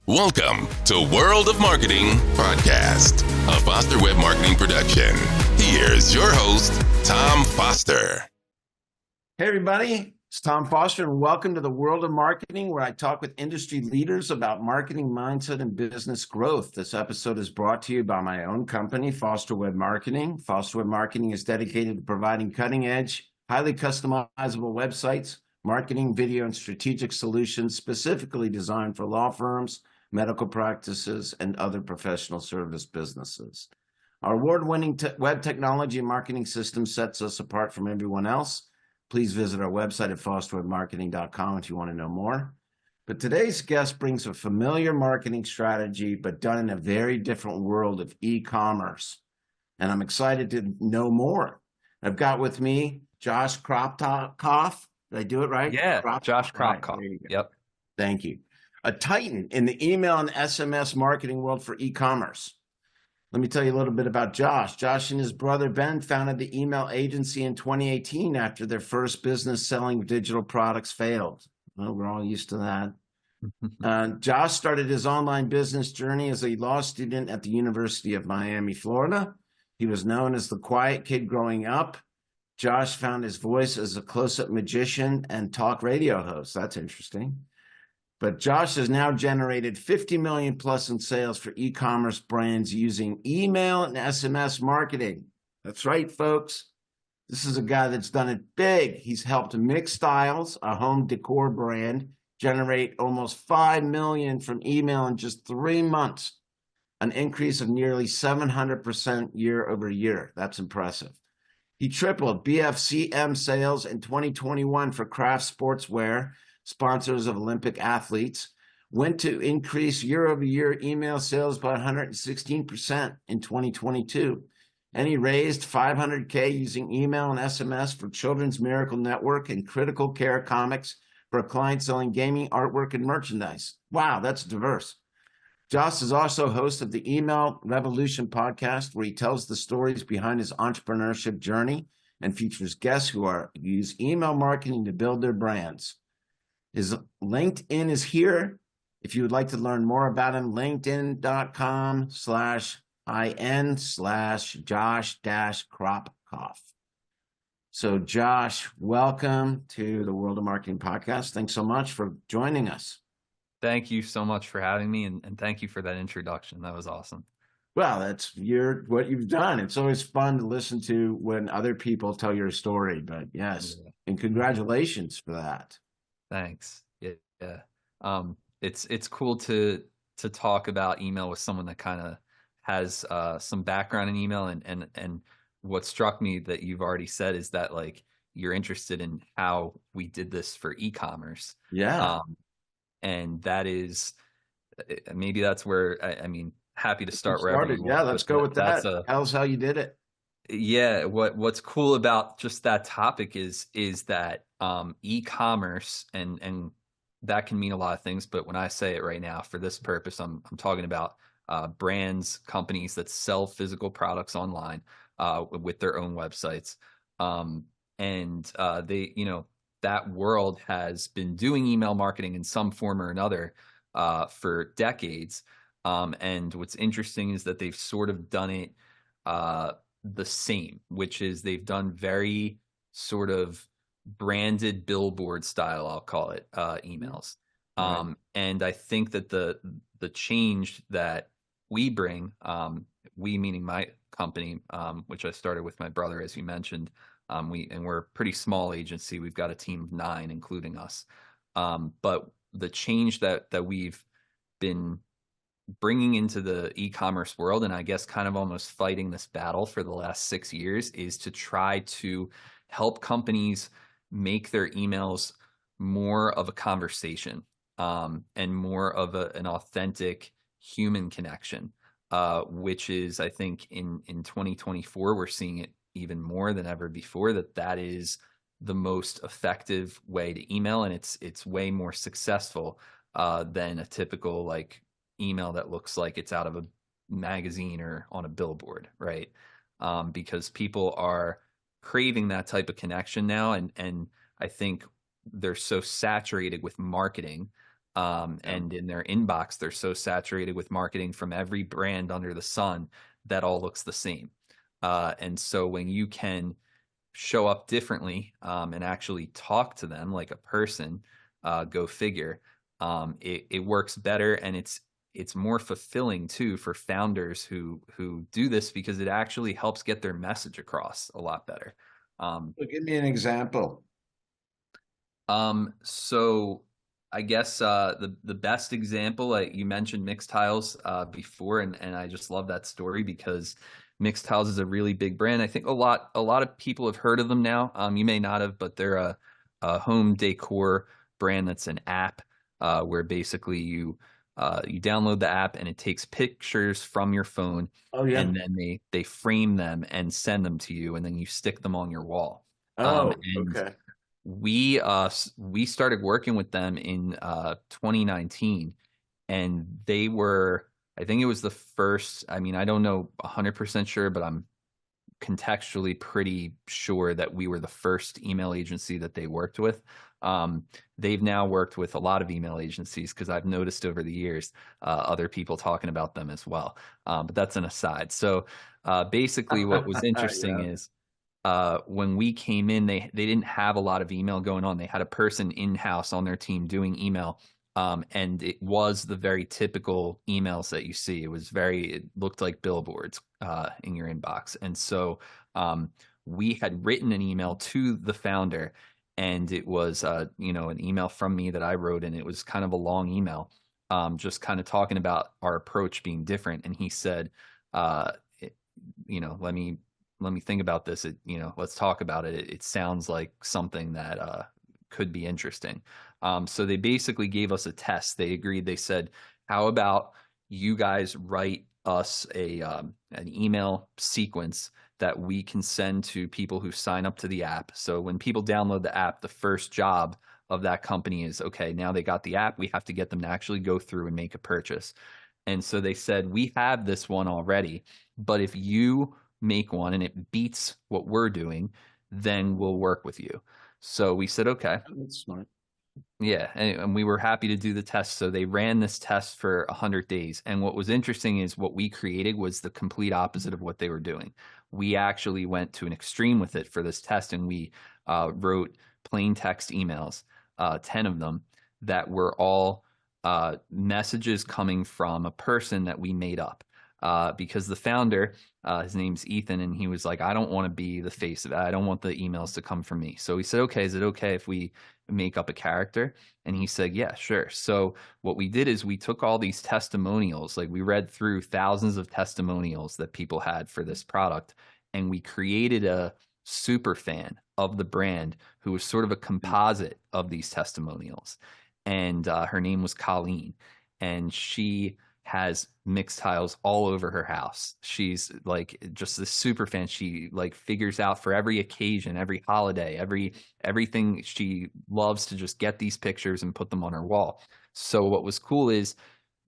Welcome to World of Marketing Podcast, a Foster Web Marketing production. Here's your host, Tom Foster. Hey, everybody. It's Tom Foster, and welcome to the World of Marketing, where I talk with industry leaders about marketing mindset and business growth. This episode is brought to you by my own company, Foster Web Marketing. Foster Web Marketing is dedicated to providing cutting-edge, highly customizable websites, marketing, video, and strategic solutions specifically designed for law firms, medical practices, and other professional service businesses. Our award-winning web technology and marketing system sets us apart from everyone else. Please visit our website at fosterwebmarketing.com if you want to know more. But today's guest brings a familiar marketing strategy, but done in a very different world of e-commerce. And I'm excited to know more. I've got with me Josh Kropkof. Did I do it right? Yeah, Josh Kropkof. Right, Yep. Thank you. A titan in the email and SMS marketing world for e-commerce. Let me tell you a little bit about Josh. Josh and his brother Ben founded the email agency in 2018 after their first business selling digital products failed. Well, we're all used to that. Josh started his online business journey as a law student at the University of Miami, Florida. He was known as the quiet kid growing up. Josh found his voice as a close-up magician and talk radio host. That's interesting. But Josh has now generated 50 million plus in sales for e-commerce brands using email and SMS marketing. That's right, folks. This is a guy that's done it big. He's helped Mixtiles, a home decor brand, generate almost 5 million from email in just 3 months, an increase of nearly 700% year over year. That's impressive. He tripled BFCM sales in 2021 for Craft Sportswear, sponsors of Olympic athletes, went to increase year-over-year email sales by 116% in 2022. And he raised $500K using email and SMS for Children's Miracle Network and Critical Care Comics for a client selling gaming, artwork, and merchandise. Wow, that's diverse. Josh is also host of the Email Revolution podcast, where he tells the stories behind his entrepreneurship journey and features guests who use email marketing to build their brands. His LinkedIn is here. If you would like to learn more about him, linkedin.com/in/Josh-Kropkof. So Josh, welcome to the World of Marketing podcast. Thanks so much for joining us. Thank you so much for having me, and thank you for that introduction. That was awesome. Well, that's what you've done. It's always fun to listen to when other people tell your story, but yes, and congratulations for that. Thanks. Yeah. It's cool to talk about email with someone that kind of has some background in email, and what struck me that you've already said is that, like, you're interested in how we did this for e-commerce. Yeah. And that is, maybe that's where, I mean, happy to start wherever you want. Yeah, let's go with that. Tell us how you did it. Yeah, what's cool about just that topic is that e-commerce, and that can mean a lot of things, but when I say it right now for this purpose, I'm talking about brands, companies that sell physical products online with their own websites, and they, that world has been doing email marketing in some form or another for decades, and what's interesting is that they've sort of done it the same, which is they've done very sort of branded billboard style, I'll call it, emails. Right. And I think that the change that we bring, we meaning my company, which I started with my brother, as you mentioned, we're a pretty small agency. We've got a team of 9, including us. But the change that we've been bringing into the e-commerce world, and I guess kind of almost fighting this battle for the last 6 years, is to try to help companies make their emails more of a conversation, and more of an authentic human connection, which is, I think, in 2024, we're seeing it even more than ever before, that is the most effective way to email, and it's way more successful than a typical, like, email that looks like it's out of a magazine or on a billboard, right? Because people are craving that type of connection now, and I think they're so saturated with marketing And in their inbox, they're so saturated with marketing from every brand under the sun that all looks the same. And so when you can show up differently and actually talk to them like a person, go figure, it works better, and it's more fulfilling too for founders who do this, because it actually helps get their message across a lot better. So give me an example. So I guess the best example, you mentioned Mixtiles before, and I just love that story because Mixtiles is a really big brand. I think a lot of people have heard of them now. You may not have, but they're a home decor brand that's an app where basically you download the app and it takes pictures from your phone, Oh, yeah. and then they frame them and send them to you, and then you stick them on your wall. Oh, And okay. we started working with them in 2019, and they were, I think it was the first, I mean, I don't know 100% sure, but I'm contextually pretty sure that we were the first email agency that they worked with. They've now worked with a lot of email agencies, because I've noticed over the years other people talking about them as well. But that's an aside. So basically what was interesting Yeah. is when we came in, they didn't have a lot of email going on. They had a person in-house on their team doing email. And it was the very typical emails that you see. It looked like billboards in your inbox. And so we had written an email to the founder, and it was an email from me that I wrote, and it was kind of a long email, just kind of talking about our approach being different. And he said, let me think about this. Let's talk about it. It sounds like something that could be interesting. So they basically gave us a test. They agreed. They said, how about you guys write us an email sequence that we can send to people who sign up to the app. So when people download the app, the first job of that company is, okay, now they got the app, we have to get them to actually go through and make a purchase. And so they said, we have this one already, but if you make one and it beats what we're doing, then we'll work with you. So we said, okay. That's smart. Yeah, and we were happy to do the test. So they ran this test for 100 days. And what was interesting is what we created was the complete opposite of what they were doing. We actually went to an extreme with it for this test, and we wrote plain text emails, 10 of them, that were all messages coming from a person that we made up. Because the founder, his name's Ethan, and he was like, I don't want to be the face of it. I don't want the emails to come from me. So we said, okay, is it okay if we make up a character? And he said, yeah, sure. So what we did is we took all these testimonials, like we read through thousands of testimonials that people had for this product, and we created a super fan of the brand who was sort of a composite of these testimonials. And her name was Colleen, and she has Mixtiles all over her house. She's like just this super fan. She like figures out for every occasion, every holiday, everything. She loves to just get these pictures and put them on her wall. So what was cool is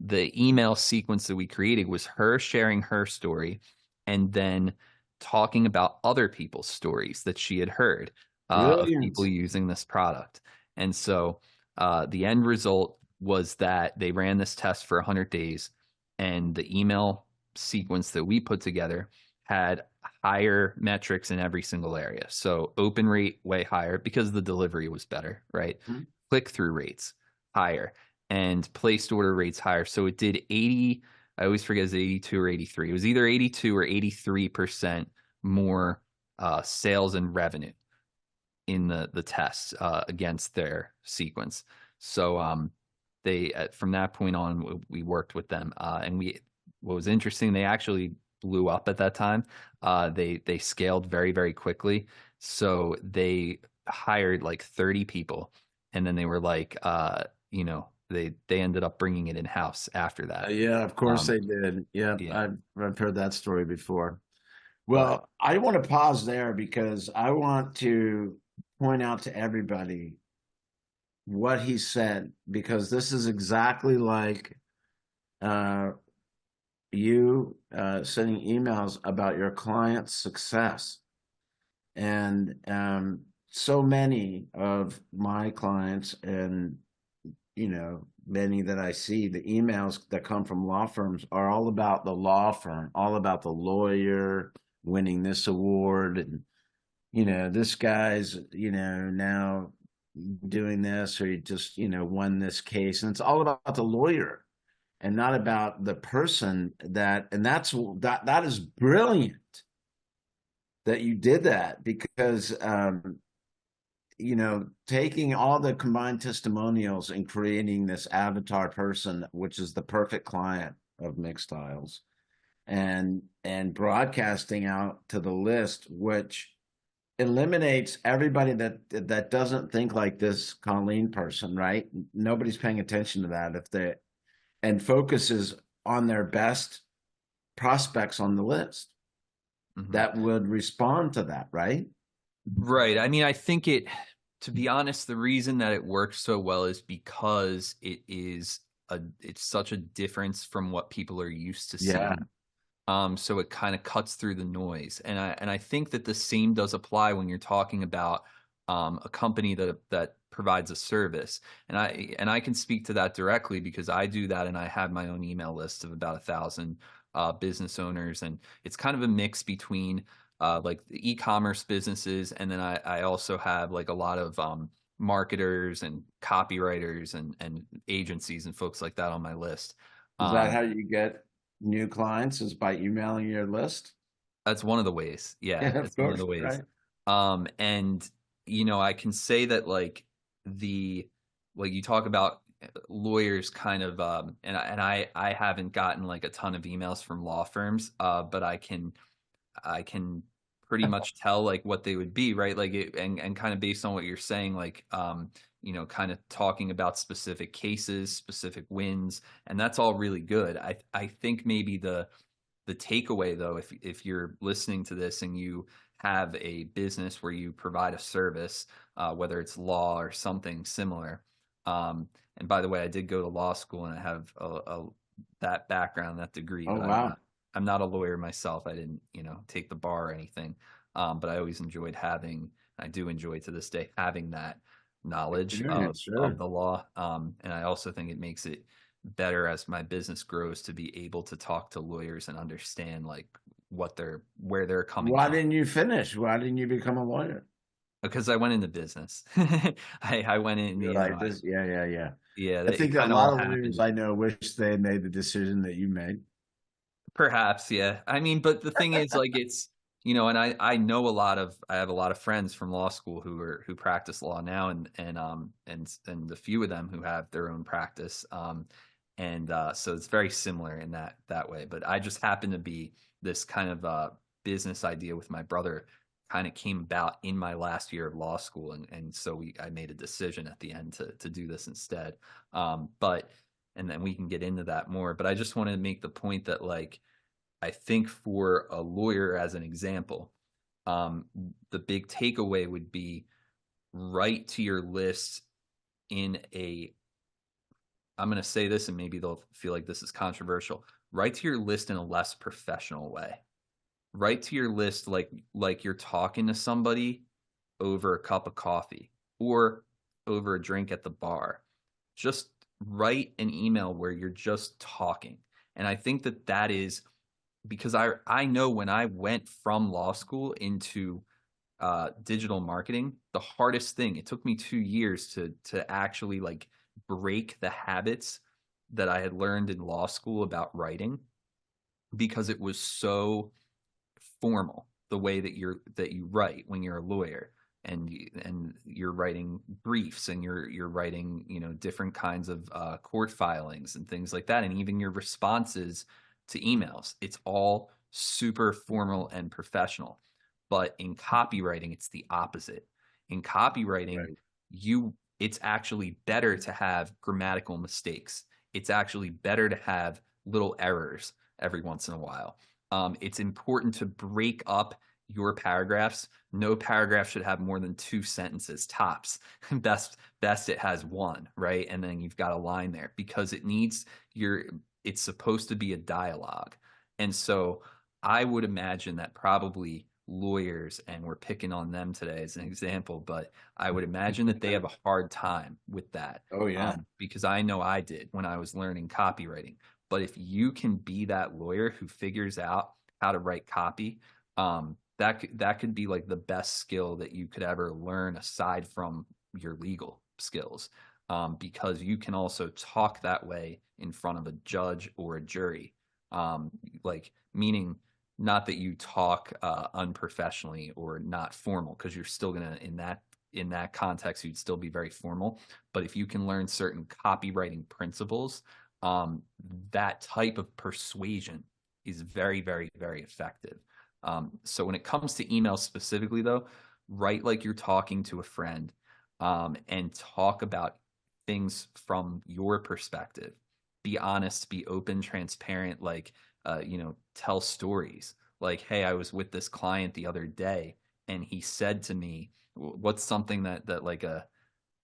the email sequence that we created was her sharing her story, and then talking about other people's stories that she had heard of people using this product. And so the end result was that they ran this test for 100 days, and the email sequence that we put together had higher metrics in every single area. So open rate way higher because the delivery was better, right? Mm-hmm. Click-through rates higher, and placed order rates higher. So it did 80, I always forget, it's 82 or 83. It was either 82 or 83% more sales and revenue in the tests against their sequence. So they from that point on, we worked with them, and what was interesting, they actually blew up at that time. They scaled very, very quickly. So they hired like 30 people, and then they were like, they ended up bringing it in house after that. Yeah, of course they did. Yeah. I've heard that story before. Well, I want to pause there because I want to point out to everybody what he said, because this is exactly like you sending emails about your client's success. And so many of my clients and, many that I see, the emails that come from law firms are all about the law firm, all about the lawyer winning this award. And, this guy's, now doing this, or he just, won this case. And it's all about the lawyer and not about the person and that is brilliant that you did that, because, taking all the combined testimonials and creating this avatar person, which is the perfect client of Mixtiles, and broadcasting out to the list, which eliminates everybody that doesn't think like this Colleen person, right? Nobody's paying attention to that and focuses on their best prospects on the list that would respond to that, right? Right. I mean, I think to be honest, the reason that it works so well is because it's such a difference from what people are used to seeing. So it kind of cuts through the noise. And I think that the same does apply when you're talking about a company that provides a service. And I can speak to that directly because I do that, and I have my own email list of about 1,000 business owners, and it's kind of a mix between like the e-commerce businesses, and then I also have like a lot of marketers and copywriters and agencies and folks like that on my list. Is that how you get new clients, is by emailing your list? That's one of the ways. Yeah, it's one of the ways. Right. And I can say that like you talk about lawyers kind of and I haven't gotten like a ton of emails from law firms, but I can pretty much tell like what they would be, right? Like and kind of based on what you're saying, like kind of talking about specific cases, specific wins, and that's all really good. I think maybe the takeaway though, if you're listening to this and you have a business where you provide a service, whether it's law or something similar, and by the way, I did go to law school and I have that background, that degree. Oh, but wow. I'm not a lawyer myself. I didn't, take the bar or anything. But I always enjoyed I do enjoy to this day having that knowledge of the law. And I also think it makes it better as my business grows to be able to talk to lawyers and understand like where they're coming from. Why didn't you finish? Why didn't you become a lawyer? Because I went into business. I went in. Like this. Yeah. Yeah. I think a lot of lawyers I know wish they had made the decision that you made. Perhaps, yeah. I mean, but the thing is, like, it's and I know I have a lot of friends from law school who practice law now, and a few of them who have their own practice, and so it's very similar in that way. But I just happen to be this kind of business idea with my brother kind of came about in my last year of law school, and so I made a decision at the end to do this instead. And then we can get into that more. But I just want to make the point that, like, I think for a lawyer, as an example, the big takeaway would be write to your list I'm going to say this and maybe they'll feel like this is controversial. Write to your list in a less professional way. Write to your list like you're talking to somebody over a cup of coffee or over a drink at the bar. Just write an email where you're just talking. And I think that is because I know when I went from law school into digital marketing, the hardest thing, it took me 2 years to actually like break the habits that I had learned in law school about writing, because it was so formal the way that you write when you're a lawyer, and you're writing briefs, and you're writing different kinds of court filings and things like that, and even your responses to emails, it's all super formal and professional. But in copywriting, it's the opposite. In copywriting, right, it's actually better to have grammatical mistakes. It's actually better to have little errors every once in a while. It's important to break up your paragraphs. No paragraph should have more than 2 sentences tops. Best it has 1, right? And then you've got a line there, because it's supposed to be a dialogue. And so I would imagine that probably lawyers, and we're picking on them today as an example, but I would imagine that they have a hard time with that. Oh, yeah. Because I know I did when I was learning copywriting. But if you can be that lawyer who figures out how to write copy, that could be like the best skill that you could ever learn aside from your legal skills, because you can also talk that way in front of a judge or a jury, like meaning not that you talk unprofessionally or not formal, because you're still gonna in that context you'd still be very formal. But if you can learn certain copywriting principles, that type of persuasion is very, very, very effective. So when it comes to emails specifically, though, write like you're talking to a friend, and talk about things from your perspective. Be honest, be open, transparent, like, tell stories. Like, hey, I was with this client the other day and he said to me, what's something that like a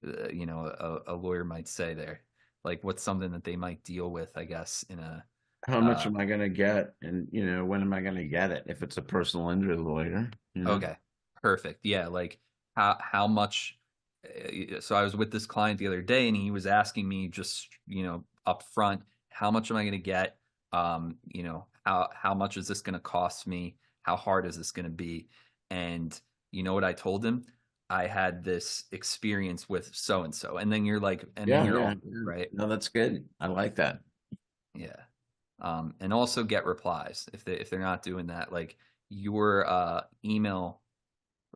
lawyer might say there? Like, what's something that they might deal with, I guess, in a How much am I going to get? And, when am I going to get it? If it's a personal injury lawyer, Okay, perfect. Yeah, like how much. So I was with this client the other day, and he was asking me just up front, how much am I going to get? How much is this going to cost me? How hard is this going to be? And you know what I told him? I had this experience with so and so, and then you're like, and then you're on, right? No, that's good. I like that. Yeah. And also get replies if they're not doing that. Like your email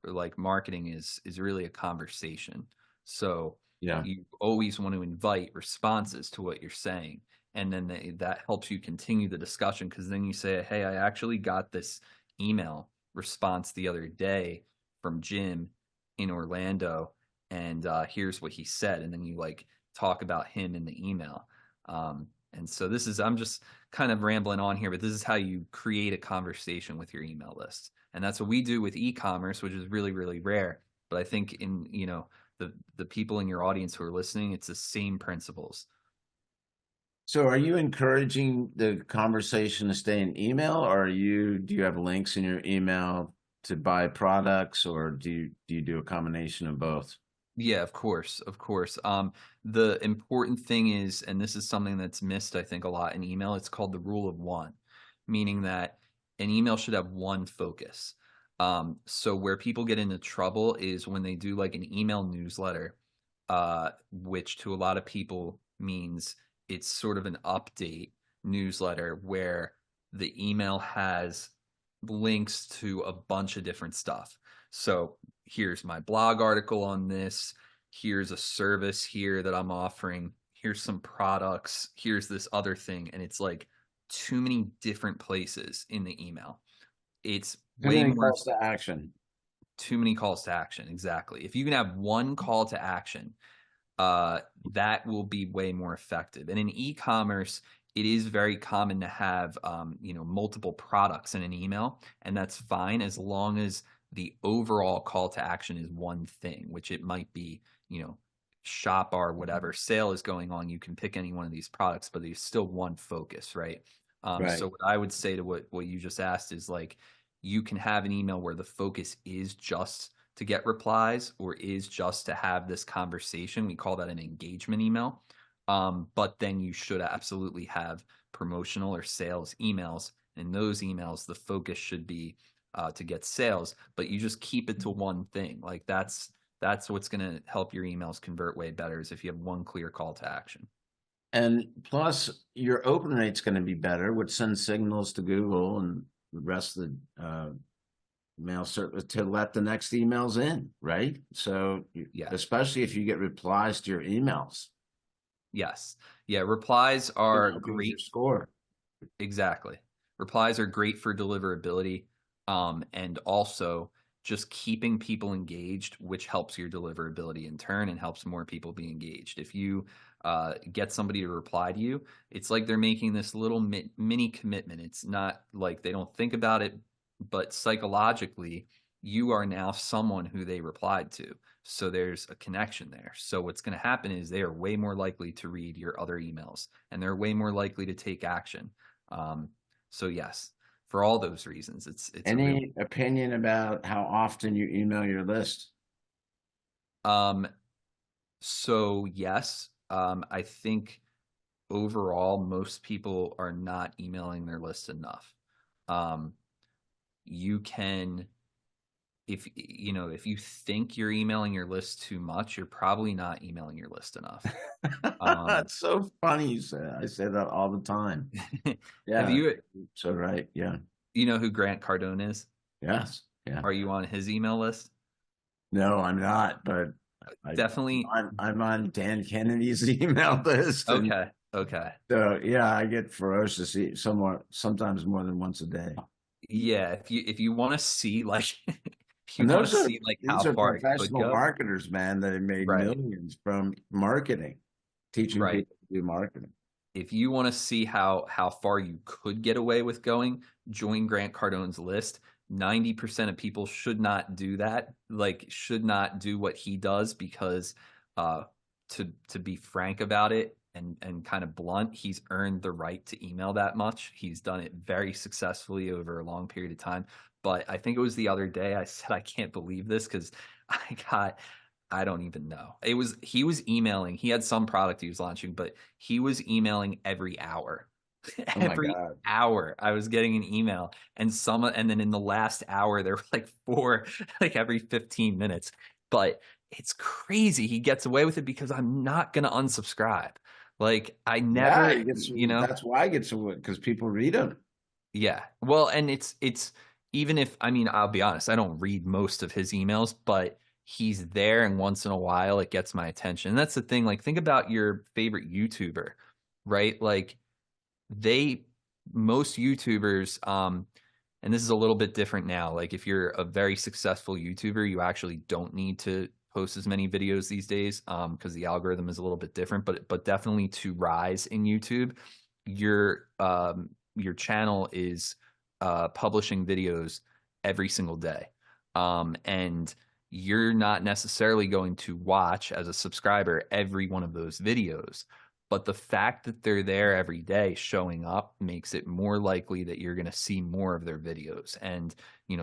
or like marketing is really a conversation. So Yeah. you always want to invite responses to what you're saying, and then that helps you continue the discussion, because then you say, hey, I actually got this email response the other day from Jim in Orlando, and here's what he said, and then you like talk about him in the email. And so I'm just kind of rambling on here, but this is how you create a conversation with your email list. And that's what we do with e-commerce, which is really, really rare. But I think in, the people in your audience who are listening, it's the same principles. So are you encouraging the conversation to stay in email, or do you have links in your email to buy products, or do you do a combination of both? Yeah, of course, of course. The important thing is, and this is something that's missed, I think, a lot in email, it's called the rule of one, meaning that an email should have one focus. So where people get into trouble is when they do like an email newsletter, which to a lot of people means it's sort of an update newsletter where the email has links to a bunch of different stuff. So here's my blog article on this. Here's a service here that I'm offering. Here's some products. Here's this other thing. And it's like too many different places in the email. It's way more calls to action. Too many calls to action. Exactly. If you can have one call to action, that will be way more effective. And in e-commerce, it is very common to have multiple products in an email, and that's fine as long as the overall call to action is one thing, which it might be, shop our whatever sale is going on. You can pick any one of these products, but there's still one focus, right? Right. So what I would say to what you just asked is like, you can have an email where the focus is just to get replies or is just to have this conversation. We call that an engagement email. But then you should absolutely have promotional or sales emails. In those emails, the focus should be to get sales, but you just keep it to one thing. Like that's what's going to help your emails convert way better, is if you have one clear call to action. And plus your open rate's going to be better, which sends signals to Google and the rest of the mail service to let the next emails in, right? So especially if you get replies to your emails. Yes. Yeah. Replies are great. Score. Exactly. Replies are great for deliverability. And also just keeping people engaged, which helps your deliverability in turn and helps more people be engaged. If you get somebody to reply to you, it's like they're making this little mini commitment. It's not like they don't think about it, but psychologically, you are now someone who they replied to. So there's a connection there. So what's going to happen is they are way more likely to read your other emails, and they're way more likely to take action. So yes, for all those reasons. It's Any opinion about how often you email your list? So yes, I think overall most people are not emailing their list enough. You can, if you think you're emailing your list too much, you're probably not emailing your list enough. That's so funny you say that. I say that all the time. Yeah. Have you, So right. Yeah. you know who Grant Cardone is? Yes. Yeah. Are you on his email list? No, I'm not, but Definitely. I'm on Dan Kennedy's email list. Okay. So yeah, I get ferocious sometimes more than once a day. Yeah, if you want to see like if you And want to see like these how are far it could professional go, marketers, man, that have made right, millions from marketing, teaching right. people to do marketing. If you want to see how far you could get away with going, join Grant Cardone's list. 90% of people should not do that, like should not do what he does, because to be frank about it and kind of blunt, he's earned the right to email that much. He's done it very successfully over a long period of time. But I think it was the other day I said, I can't believe this, because I don't even know. He was emailing. He had some product he was launching, but he was emailing every hour. Every hour I was getting an email, and then in the last hour there were like 4, like every 15 minutes. But it's crazy he gets away with it, because I'm not going to unsubscribe. Like I never, that's why I get so, because people read them. Yeah. Well, and it's even if, I mean, I'll be honest, I don't read most of his emails, but he's there, and once in a while it gets my attention. And that's the thing. Like, think about your favorite YouTuber, right? Like most YouTubers, and this is a little bit different now. Like if you're a very successful YouTuber, you actually don't need to post as many videos these days, because the algorithm is a little bit different, but definitely to rise in YouTube, your channel is publishing videos every single day. And you're not necessarily going to watch as a subscriber every one of those videos. But the fact that they're there every day showing up makes it more likely that you're going to see more of their videos. And,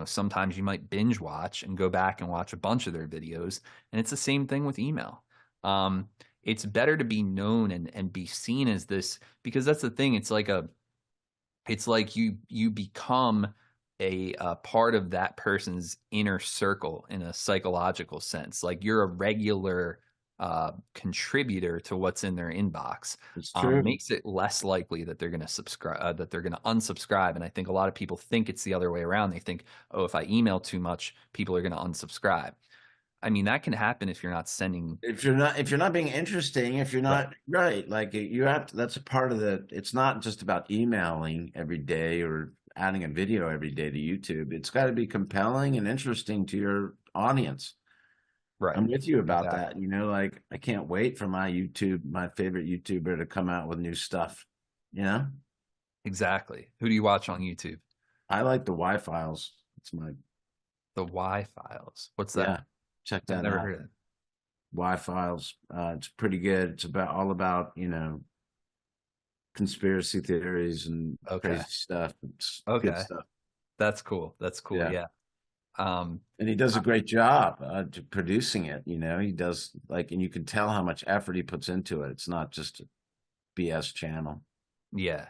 sometimes you might binge watch and go back and watch a bunch of their videos. And it's the same thing with email. It's better to be known and be seen as this, because that's the thing. It's like you become a part of that person's inner circle in a psychological sense. Like you're a regular contributor to what's in their inbox. It's true. Makes it less likely that they're going to subscribe, that they're going to unsubscribe. And I think a lot of people think it's the other way around. They think, oh, if I email too much, people are going to unsubscribe. I mean, that can happen if you're not sending. If you're not being interesting, if you're not right, like you have to, that's a part of it's not just about emailing every day or adding a video every day to YouTube. It's got to be compelling and interesting to your audience. Right. I'm with you about that. Like I can't wait for my favorite YouTuber to come out with new stuff. Exactly. Who do you watch on YouTube? I like the Y-Files. The Y-Files. What's that? Yeah. Check that out. Never heard of it. Y-Files. It's pretty good. It's all about, conspiracy theories and crazy stuff. It's good stuff. That's cool. Yeah. And he does a great job producing it. He does and you can tell how much effort he puts into it. It's not just a BS channel. Yeah.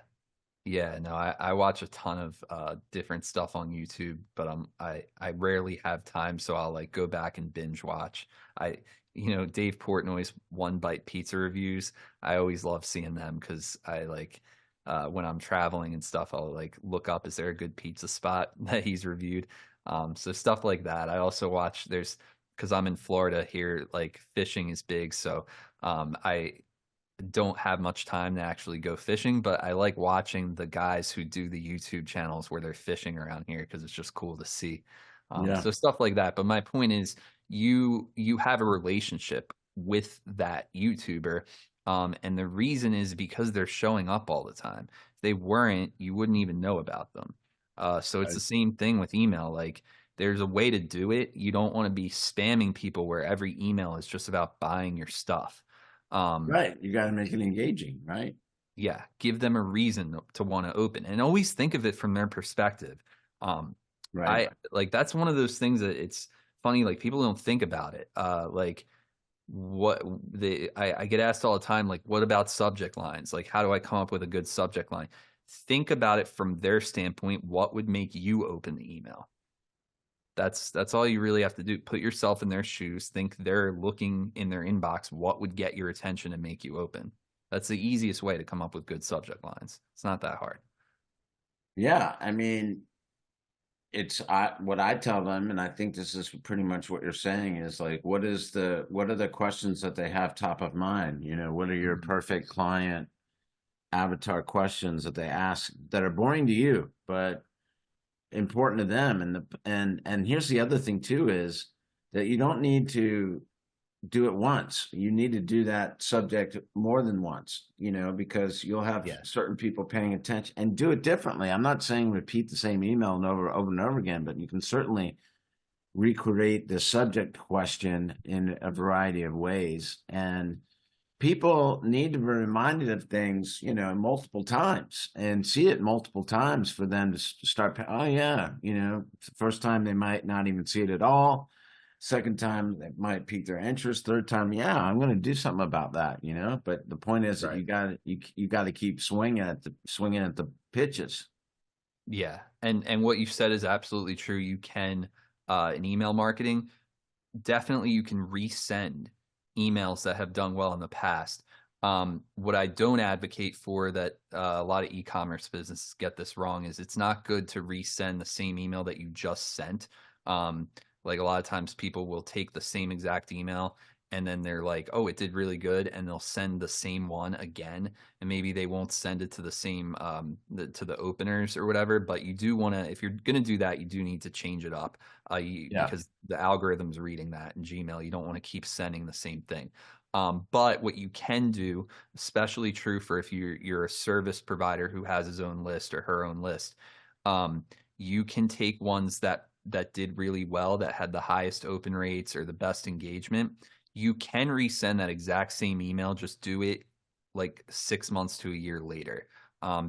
No, I watch a ton of different stuff on YouTube, but I rarely have time, so I'll go back and binge watch. Dave Portnoy's One Bite Pizza reviews. I always love seeing them, because I when I'm traveling and stuff, I'll look up, is there a good pizza spot that he's reviewed? So stuff like that. I also watch, because I'm in Florida here, fishing is big. So I don't have much time to actually go fishing, but I like watching the guys who do the YouTube channels where they're fishing around here, because it's just cool to see. So stuff like that. But my point is, you have a relationship with that YouTuber. And the reason is because they're showing up all the time. If they weren't, you wouldn't even know about them. So it's the same thing with email. There's a way to do it. You don't want to be spamming people where every email is just about buying your stuff. Right. You got to make it engaging, right? Yeah, give them a reason to want to open, and always think of it from their perspective. Right. I like that's one of those things that it's funny, like people don't think about it. Like what I get asked all the time, like, what about subject lines? Like, how do I come up with a good subject line? Think about it from their standpoint. What would make you open the email? That's all you really have to do. Put yourself in their shoes. Think they're looking in their inbox. What would get your attention and make you open? That's the easiest way to come up with good subject lines. It's not that hard. Yeah. I mean, what I tell them, and I think this is pretty much what you're saying, is like, what are the questions that they have top of mind? What are your Mhm. perfect client avatar questions that they ask that are boring to you, but important to them? And here's the other thing too, is that you don't need to do it once. You need to do that subject more than once, because you'll have Yeah. certain people paying attention, and do it differently. I'm not saying repeat the same email over and over again, but you can certainly recreate the subject question in a variety of ways. And people need to be reminded of things, multiple times, and see it multiple times for them to start. Oh yeah, the first time they might not even see it at all. Second time, it might pique their interest. Third time, yeah, I'm going to do something about that. But the point is that Right. you got to keep swinging at the pitches. Yeah. And what you said is absolutely true. You can in email marketing, definitely you can resend emails that have done well in the past. What I don't advocate for, that a lot of e-commerce businesses get this wrong, is it's not good to resend the same email that you just sent. Like a lot of times people will take the same exact email and then they're like, oh, it did really good, and they'll send the same one again, and maybe they won't send it to the same to the openers or whatever. But you do want to, if you're going to do that, you do need to change it up, Yeah. because the algorithm's reading that in Gmail. You don't want to keep sending the same thing. But what you can do, especially true for if you're a service provider who has his own list or her own list, you can take ones that did really well, that had the highest open rates or the best engagement. You can resend that exact same email. Just do it like 6 months to a year later,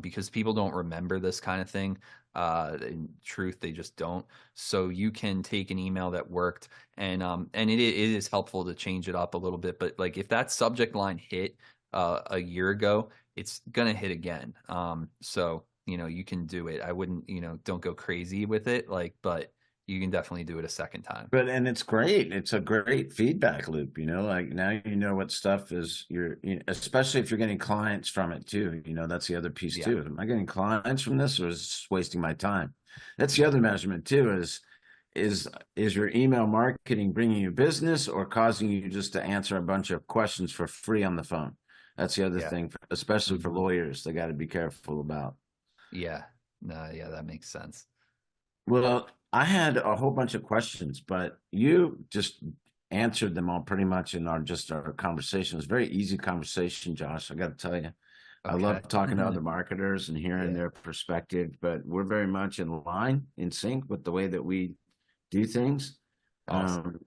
because people don't remember this kind of thing. In truth, they just don't. So you can take an email that worked, and it is helpful to change it up a little bit. But like if that subject line hit a year ago, it's gonna hit again. So you can do it. I wouldn't, don't go crazy with it, but you can definitely do it a second time. And it's great. It's a great feedback loop, like now what stuff is especially if you're getting clients from it too. That's the other piece Yeah. too. Am I getting clients from this, or is it just wasting my time? That's the Yeah. other measurement too, is your email marketing bringing you business, or causing you just to answer a bunch of questions for free on the phone? That's the other Yeah. thing, especially for Mhm. lawyers, they got to be careful about. Yeah. No, yeah, that makes sense. Well, I had a whole bunch of questions, but you just answered them all pretty much in our conversation. It was a very easy conversation, Josh. I got to tell you, I Okay. love talking to other marketers and hearing Yeah. their perspective, but we're very much in sync with the way that we do things. Awesome.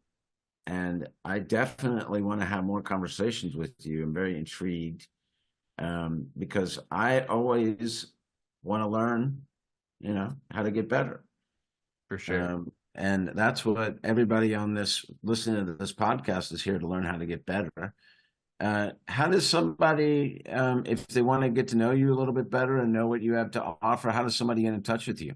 And I definitely want to have more conversations with you. I'm very intrigued, because I always want to learn, how to get better. For sure. And that's what everybody on this listening to this podcast is here to learn, how to get better. How does somebody, if they want to get to know you a little bit better and know what you have to offer, how does somebody get in touch with you?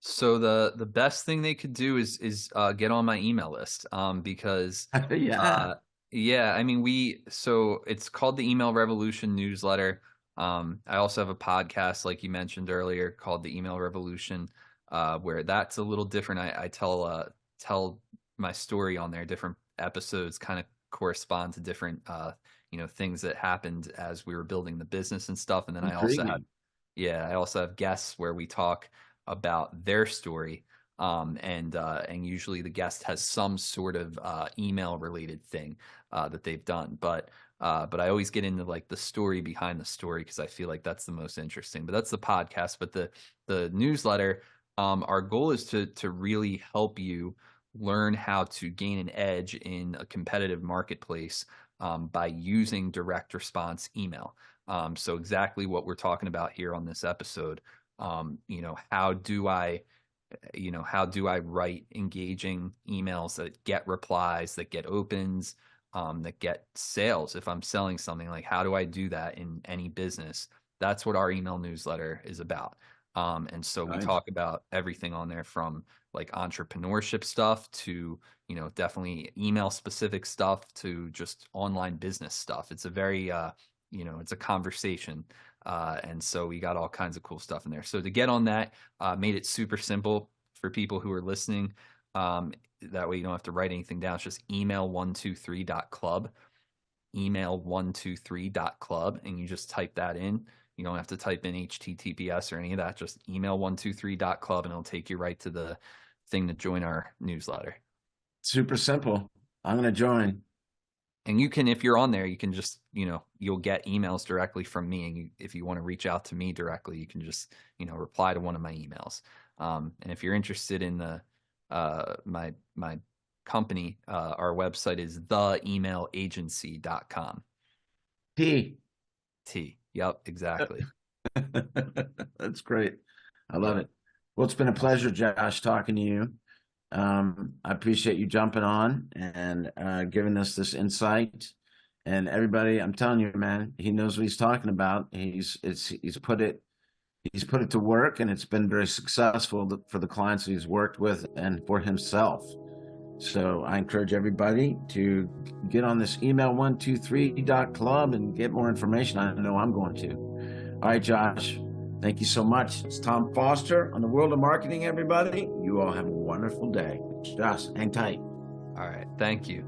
So the best thing they could do is get on my email list, because Yeah. yeah, I mean so it's called the Email Revolution newsletter. I also have a podcast, like you mentioned earlier, called the Email Revolution, where that's a little different. I tell my story on there. Different episodes kind of correspond to different things that happened as we were building the business and stuff. And then Intriguing. I also have guests where we talk about their story. And usually the guest has some sort of email related thing that they've done. But I always get into like the story behind the story, because I feel like that's the most interesting. But that's the podcast. But the newsletter, our goal is to really help you learn how to gain an edge in a competitive marketplace, by using direct response email. So exactly what we're talking about here on this episode. How do I write engaging emails that get replies, that get opens, that get sales? If I'm selling something, like, how do I do that in any business? That's what our email newsletter is about. And so we talk about everything on there, from like entrepreneurship stuff to, definitely email specific stuff to just online business stuff. It's a very, it's a conversation. And so we got all kinds of cool stuff in there. So to get on that, made it super simple for people who are listening. That way you don't have to write anything down. It's just email123.club, email123.club, and you just type that in. You don't have to type in HTTPS or any of that. Just email123.club, and it'll take you right to the thing to join our newsletter. Super simple. I'm going to join. And you can, if you're on there, you can just, you'll get emails directly from me. And if you want to reach out to me directly, you can just, reply to one of my emails. And if you're interested in the my company, our website is theemailagency.com. T. Yep, exactly. That's great. I love it. Well, it's been a pleasure, Josh, talking to you. I appreciate you jumping on and giving us this insight. And everybody, I'm telling you, man, he knows what he's talking about. He's put it to work, and it's been very successful for the clients that he's worked with and for himself. So I encourage everybody to get on this email123.club and get more information. I know I'm going to. All right, Josh, thank you so much. It's Tom Foster on the World of Marketing, everybody. You all have a wonderful day. Josh, hang tight. All right. Thank you.